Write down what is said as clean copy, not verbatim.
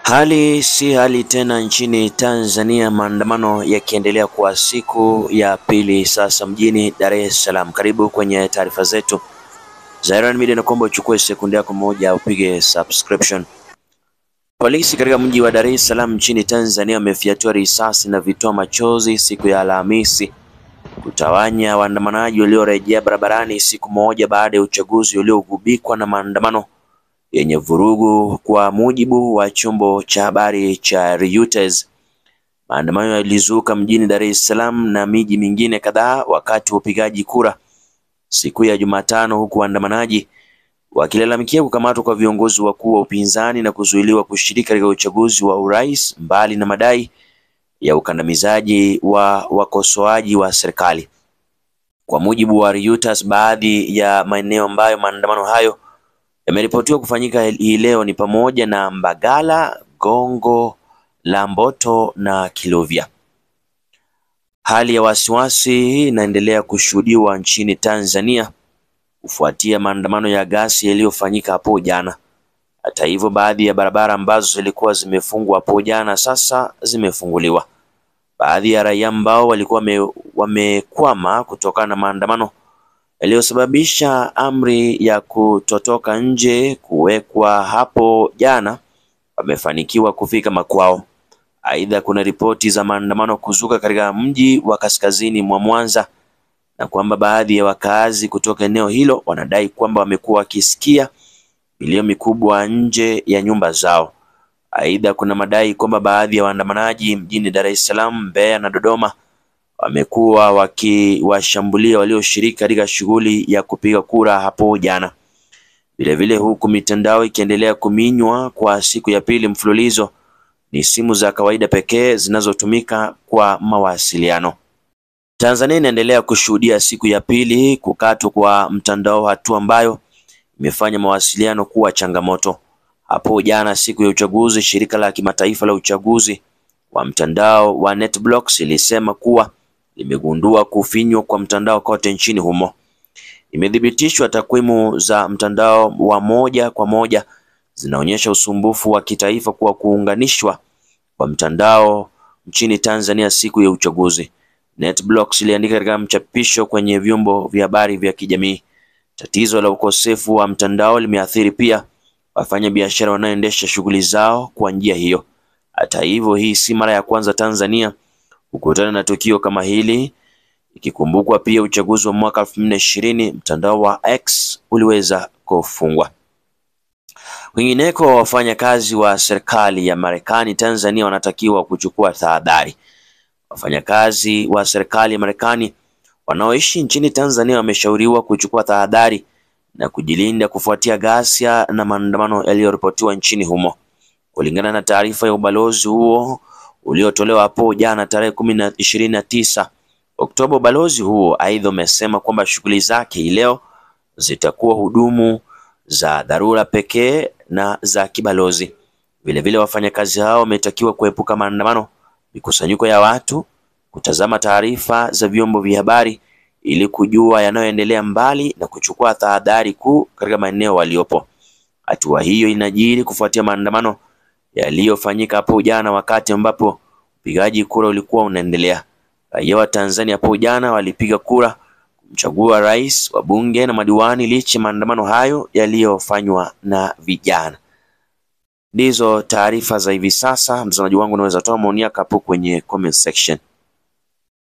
Hali si hali tena nchini Tanzania, maandamano yakiendelea kwa siku ya pili sasa mjini Dar es Salaam. Karibu kwenye taarifa zetu za Iran Media, na kuomba uchukue sekunde yako moja upige subscription. Polisi katika mji wa Dar es Salaam nchini Tanzania wamefyatua risasi na vitoa machozi siku ya Alhamisi kutawanya waandamanaji waliorejea barabarani siku moja baada ya uchaguzi uliogubikwa na maandamano yenye vurugu. Kwa mujibu wa chombo cha habari cha Reuters, maandamano yalizuka mjini Dar es Salaam na miji mingine kadhaa wakati wa upigaji kura siku ya Jumatano, huku waandamanaji wakilalamikia kukamatwa kwa viongozi wakuu wa upinzani na kuzuiliwa kushiriki katika uchaguzi wa urais, mbali na madai ya ukandamizaji wa wakosoaji wa serikali. Kwa mujibu wa Reuters, baadhi ya maeneo ambayo maandamano hayo yameripotiwa kufanyika hii leo ni pamoja na Mbagala, Gongo la Mboto na Kiluvya. Hali ya wasiwasi inaendelea kushuhudiwa nchini Tanzania kufuatia maandamano ya ghasia yaliyofanyika hapo jana. Hata hivyo, baadhi ya barabara ambazo zilikuwa zimefungwa hapo jana sasa zimefunguliwa. Baadhi ya raia ambao walikuwa wamekwama kutokana na maandamano yaliyosababisha amri ya kutotoka nje kuwekwa hapo jana wamefanikiwa kufika makwao. Aidha, kuna ripoti za maandamano kuzuka katika mji wa kaskazini mwa Mwanza, na kwamba baadhi ya wakazi kutoka eneo hilo wanadai kwamba wamekuwa wakisikia milio mikubwa nje ya nyumba zao. Aidha, kuna madai kwamba baadhi ya waandamanaji mjini Dar es Salaam, Mbeya na Dodoma wamekuwa wakiwashambulia walioshiriki katika shughuli ya kupiga kura hapo jana. Vilevile, huku mitandao ikiendelea kuminywa kwa siku ya pili mfululizo, ni simu za kawaida pekee zinazotumika kwa mawasiliano. Tanzania inaendelea kushuhudia siku ya pili kukatwa kwa mtandao, hatua ambayo imefanya mawasiliano kuwa changamoto. Hapo jana, siku ya uchaguzi, shirika la kimataifa la uchaguzi wa mtandao wa NetBlocks ilisema kuwa limegundua kufinywa kwa mtandao kote nchini humo. Imethibitishwa takwimu za mtandao wa moja kwa moja zinaonyesha usumbufu wa kitaifa kwa kuunganishwa kwa mtandao nchini Tanzania siku ya uchaguzi. NetBlocks iliandika katika mchapisho kwenye vyombo vya habari vya kijamii. Tatizo la ukosefu wa mtandao limeathiri pia wafanya biashara wanaoendesha shughuli zao kwa njia hiyo. Hata hivyo, hii si mara ya kwanza Tanzania kukutana na tukio kama hili, ikikumbukwa pia uchaguzi wa mwaka 2020 mtandao wa X uliweza kufungwa. Kwingineko, wafanyakazi wa serikali ya Marekani Tanzania wanatakiwa kuchukua tahadhari. Wafanyakazi wa serikali ya Marekani wanaoishi nchini Tanzania wameshauriwa kuchukua tahadhari na kujilinda kufuatia ghasia na maandamano yaliyoripotiwa nchini humo. Kulingana na taarifa ya ubalozi huo uliotolewa hapo jana tarehe 29 Oktoba, ubalozi huo aidha umesema kwamba shughuli zake leo zitakuwa hudumu za dharura pekee na za kibalozi. Vilevile, wafanyakazi hao wametakiwa kuepuka maandamano, mikusanyiko ya watu, kutazama taarifa za vyombo vya habari ili kujua yanayoendelea, mbali na kuchukua tahadhari kuu katika maeneo waliopo. Hatua hiyo inajiri kufuatia maandamano yaliyofanyika hapo jana, wakati ambapo upigaji kura ulikuwa unaendelea. Raia wa Tanzania hapo jana walipiga kura kumchagua rais, wabunge na madiwani, licha maandamano hayo yaliyofanywa na vijana. Ndizo taarifa za hivi sasa. Mtazamaji wangu, unaweza toa maoni yako hapo kwenye comment section.